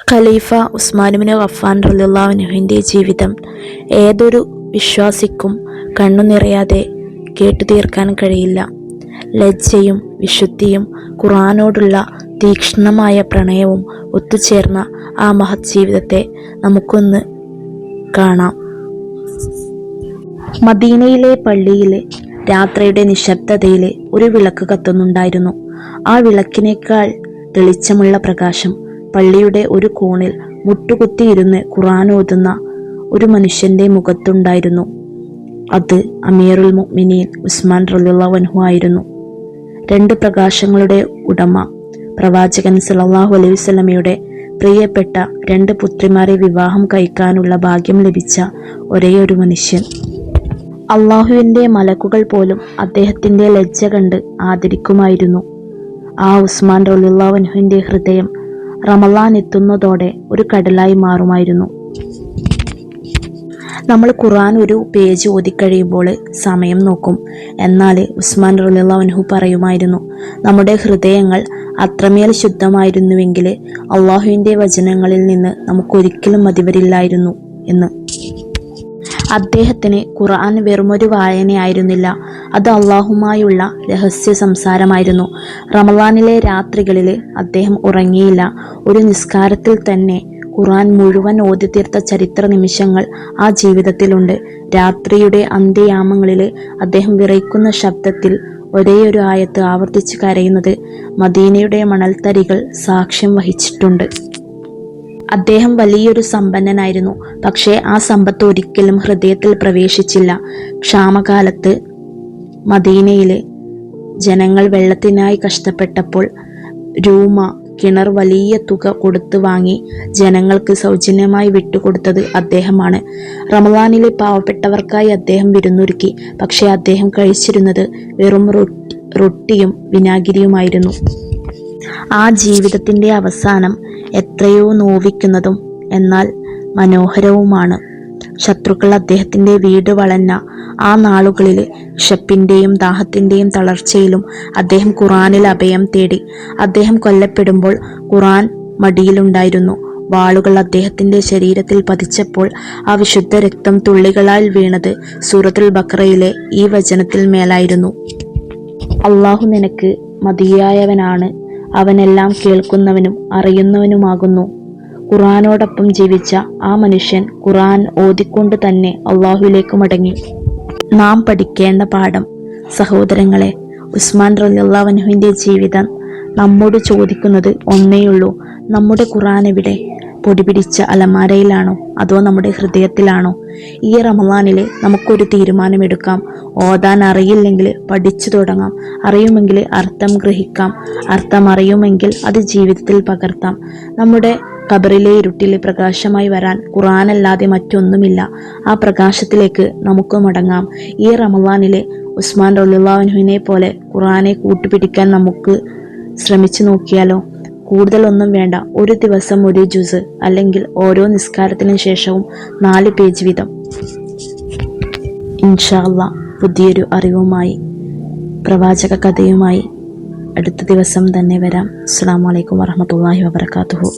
ഖലീഫ ഉസ്മാൻ ഇബ്നു അഫ്ഫാൻ റളിയല്ലാഹു അൻഹുവിൻ്റെ ജീവിതം ഏതൊരു വിശ്വാസിക്കും കണ്ണുനിറയാതെ കേട്ടുതീർക്കാൻ കഴിയില്ല. ലജ്ജയും വിശുദ്ധിയും ഖുർആനോടുള്ള തീക്ഷ്ണമായ പ്രണയവും ഒത്തുചേർന്ന ആ മഹത് ജീവിതത്തെ നമുക്കൊന്ന് കാണാം. മദീനയിലെ പള്ളിയിൽ രാത്രിയുടെ നിശബ്ദതയിൽ ഒരു വിളക്ക് കത്തുന്നുണ്ടായിരുന്നു. ആ വിളക്കിനേക്കാൾ തെളിച്ചമുള്ള പ്രകാശം പള്ളിയുടെ ഒരു കോണിൽ മുട്ടുകുത്തിയിരുന്ന് ഖുർആൻ ഓതുന്ന ഒരു മനുഷ്യന്റെ മുഖത്തുണ്ടായിരുന്നു. അത് അമീറുൽ മുഅ്മിനീൻ ഉസ്മാൻ റളിയല്ലാഹു അൻഹു ആയിരുന്നു. രണ്ട് പ്രകാശങ്ങളുടെ ഉടമ, പ്രവാചകൻ സല്ലല്ലാഹു അലൈഹി വസല്ലമയുടെ പ്രിയപ്പെട്ട രണ്ട് പുത്രിമാരെ വിവാഹം കഴിക്കാനുള്ള ഭാഗ്യം ലഭിച്ച ഒരേയൊരു മനുഷ്യൻ. അള്ളാഹുവിൻ്റെ മലക്കുകൾ പോലും അദ്ദേഹത്തിൻ്റെ ലജ്ജ കണ്ട് ആദരിക്കുമായിരുന്നു. ആ ഉസ്മാൻ റളിയല്ലാഹു അൻഹുവിൻ്റെ ഹൃദയം റമളാൻ എത്തുന്നതോടെ ഒരു കടലായി മാറുമായിരുന്നു. നമ്മൾ ഖുർആൻ ഒരു പേജ് ഓതിക്കഴിയുമ്പോൾ സമയം നോക്കും. എന്നാൽ ഉസ്മാൻ റളിയല്ലാഹു അൻഹു പറയുമായിരുന്നു, നമ്മുടെ ഹൃദയങ്ങൾ അത്രമേൽ ശുദ്ധമായിരുന്നുവെങ്കിൽ അള്ളാഹുവിൻ്റെ വചനങ്ങളിൽ നിന്ന് നമുക്കൊരിക്കലും മതിവരില്ലായിരുന്നു എന്ന്. അദ്ദേഹത്തിന് ഖുർആൻ വെറുമൊരു വായനയായിരുന്നില്ല, അത് അള്ളാഹുമായുള്ള രഹസ്യ സംസാരമായിരുന്നു. റമളാനിലെ രാത്രികളിൽ അദ്ദേഹം ഉറങ്ങിയില്ല. ഒരു നിസ്കാരത്തിൽ തന്നെ ഖുർആൻ മുഴുവൻ ഓതിത്തീർത്ത ചരിത്ര നിമിഷങ്ങൾ ആ ജീവിതത്തിലുണ്ട്. രാത്രിയുടെ അന്ത്യയാമങ്ങളിൽ അദ്ദേഹം വിറയ്ക്കുന്ന ശബ്ദത്തിൽ ഒരേയൊരു ആയത്ത് ആവർത്തിച്ച് കരയുന്നത് മദീനയുടെ മണൽത്തരികൾ സാക്ഷ്യം വഹിച്ചിട്ടുണ്ട്. അദ്ദേഹം വലിയൊരു സമ്പന്നനായിരുന്നു. പക്ഷേ ആ സമ്പത്ത് ഒരിക്കലും ഹൃദയത്തിൽ പ്രവേശിച്ചില്ല. ക്ഷാമകാലത്ത് മദീനയിലെ ജനങ്ങൾ വെള്ളത്തിനായി കഷ്ടപ്പെട്ടപ്പോൾ രൂമ കിണർ വലിയ തുക കൊടുത്ത് വാങ്ങി ജനങ്ങൾക്ക് സൗജന്യമായി വിട്ടുകൊടുത്തത് അദ്ദേഹമാണ്. റമളാനിലെ പാവപ്പെട്ടവർക്കായി അദ്ദേഹം വിരുന്നൊരുക്കി. പക്ഷേ അദ്ദേഹം കഴിച്ചിരുന്നത് വെറും റൊട്ടിയും വിനാഗിരിയുമായിരുന്നു. ആ ജീവിതത്തിൻ്റെ അവസാനം എത്രയോ നോവിക്കുന്നതും എന്നാൽ മനോഹരവുമാണ്. ശത്രുക്കൾ അദ്ദേഹത്തിൻ്റെ വീട് വളഞ്ഞ ആ നാളുകളിൽ വിശപ്പിൻ്റെയും ദാഹത്തിൻ്റെയും തളർച്ചയിലും അദ്ദേഹം ഖുർആനിൽ അഭയം തേടി. അദ്ദേഹം കൊല്ലപ്പെടുമ്പോൾ ഖുർആൻ മടിയിലുണ്ടായിരുന്നു. വാളുകൾ അദ്ദേഹത്തിൻ്റെ ശരീരത്തിൽ പതിച്ചപ്പോൾ ആ വിശുദ്ധ രക്തം തുള്ളികളാൽ വീണത് സൂറത്തുൽ ബഖറയിലെ ഈ വചനത്തിൽ മേലായിരുന്നു. അള്ളാഹു നിനക്ക് മതിയായവനാണ്, അവനെല്ലാം കേൾക്കുന്നവനും അറിയുന്നവനുമാകുന്നു. ഖുർആനോടൊപ്പം ജീവിച്ച ആ മനുഷ്യൻ ഖുർആൻ ഓതിക്കൊണ്ട് തന്നെ അള്ളാഹുവിലേക്ക് മടങ്ങി. നാം പഠിക്കേണ്ട പാഠം, സഹോദരങ്ങളെ, ഉസ്മാൻ റളിയല്ലാഹു അൻഹുവിൻ്റെ ജീവിതം നമ്മോട് ചോദിക്കുന്നത് ഒന്നേയുള്ളൂ: നമ്മുടെ ഖുർആൻ എവിടെ? പൊടിപിടിച്ച അലമാരയിലാണോ അതോ നമ്മുടെ ഹൃദയത്തിലാണോ? ഈ റമളാനിൽ നമുക്കൊരു തീരുമാനമെടുക്കാം. ഓതാൻ അറിയില്ലെങ്കിൽ പഠിച്ചു തുടങ്ങാം. അറിയുമെങ്കിൽ അർത്ഥം ഗ്രഹിക്കാം. അർത്ഥം അറിയുമെങ്കിൽ അത് ജീവിതത്തിൽ പകർത്താം. നമ്മുടെ ഖബറിലെ ഇരുട്ടിൽ പ്രകാശമായി വരാൻ ഖുർആനല്ലാതെ മറ്റൊന്നുമില്ല. ആ പ്രകാശത്തിലേക്ക് നമുക്ക് മടങ്ങാം. ഈ റമളാനിലെ ഉസ്മാൻ റളിയല്ലാഹു അൻഹുവിനെ പോലെ ഖുർആനെ കൂട്ടുപിടിക്കാൻ നമുക്ക് ശ്രമിച്ചു നോക്കിയാലോ? കൂടുതലൊന്നും വേണ്ട. ഒരു ദിവസം ഒരു ജുസ്, അല്ലെങ്കിൽ ഓരോ നിസ്കാരത്തിന് ശേഷവും 4 പേജ് വീതം. ഇൻഷാ അല്ലാഹ് പുതിയൊരു അറിവുമായി, പ്രവാചക കഥയുമായി അടുത്ത ദിവസം തന്നെ വരാം. അസ്സലാമു അലൈക്കും വറഹ്മത്തുള്ളാഹി വബറകാതുഹു.